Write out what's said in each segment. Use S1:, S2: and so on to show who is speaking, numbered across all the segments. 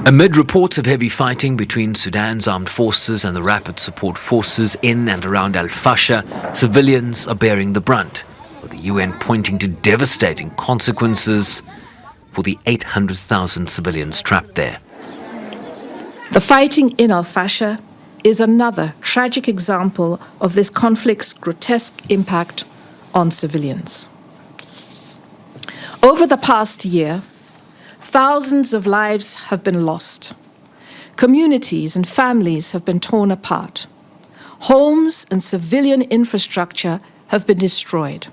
S1: Amid reports of heavy fighting between Sudan's armed forces and the rapid support forces in and around Al-Fasher, civilians are bearing the brunt, with the UN pointing to devastating consequences for the 800,000 civilians trapped there.
S2: The fighting in Al-Fasher is another tragic example of this conflict's grotesque impact on civilians. Over the past year, thousands of lives have been lost. Communities and families have been torn apart. Homes and civilian infrastructure have been destroyed.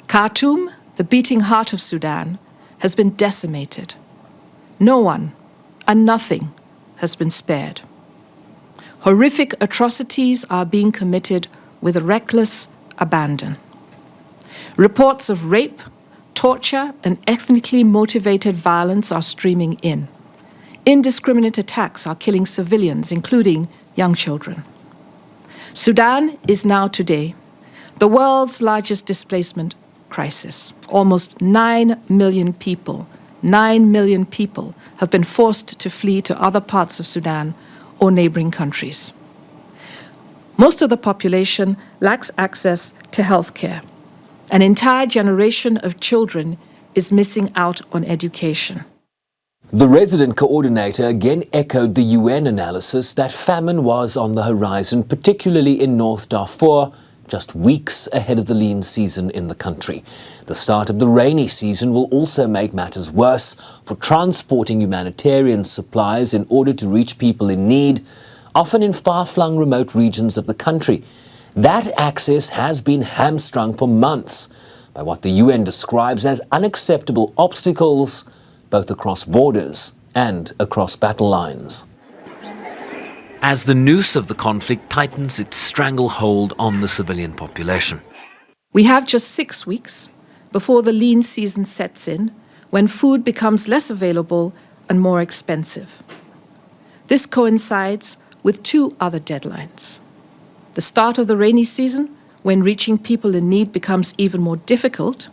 S2: Khartoum, the beating heart of Sudan, has been decimated. No one and nothing has been spared. Horrific atrocities are being committed with reckless abandon. Reports of rape, torture, and ethnically motivated violence are streaming in. Indiscriminate attacks are killing civilians, including young children. Sudan is now today the world's largest displacement crisis. Almost 9 million people have been forced to flee to other parts of Sudan or neighboring countries. Most of the population lacks access to health care. An entire generation of children is missing out on education.
S1: The resident coordinator again echoed the UN analysis that famine was on the horizon, particularly in North Darfur, just weeks ahead of the lean season in the country. The start of the rainy season will also make matters worse for transporting humanitarian supplies in order to reach people in need, often in far-flung remote regions of the country. That access has been hamstrung for months by what the UN describes as unacceptable obstacles, both across borders and across battle lines. As the noose of the conflict tightens its stranglehold on the civilian population.
S2: We have just 6 weeks before the lean season sets in, when food becomes less available and more expensive. This coincides with 2 other deadlines: the start of the rainy season, when reaching people in need becomes even more difficult,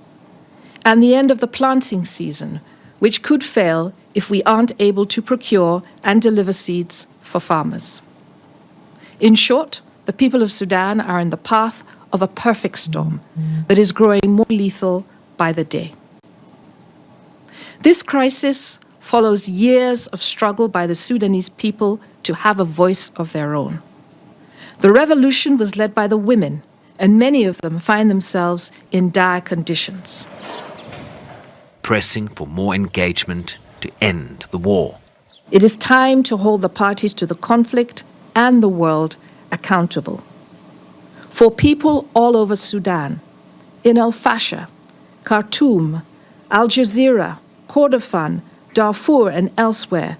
S2: and the end of the planting season, which could fail if we aren't able to procure and deliver seeds for farmers. In short, the people of Sudan are in the path of a perfect storm that is growing more lethal by the day. This crisis follows years of struggle by the Sudanese people to have a voice of their own. The revolution was led by the women, and many of them find themselves in dire conditions.
S1: Pressing for more engagement to end the war.
S2: It is time to hold the parties to the conflict and the world accountable. For people all over Sudan, in Al-Fasher, Khartoum, Al Jazeera, Kordofan, Darfur, and elsewhere,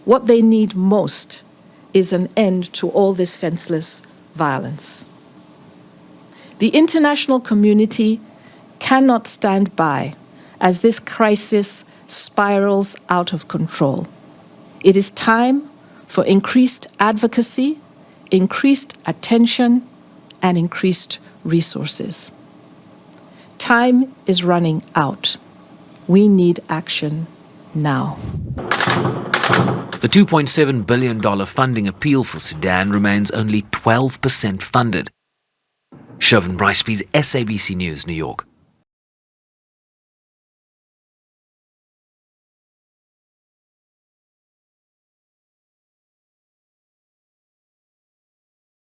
S2: what they need most is an end to all this senseless violence. The international community cannot stand by as this crisis spirals out of control. It is time for increased advocacy, increased attention, and increased resources. Time is running out. We need action now.
S1: The $2.7 billion funding appeal for Sudan remains only 12% funded. Chauvin Brycebees, SABC News, New York.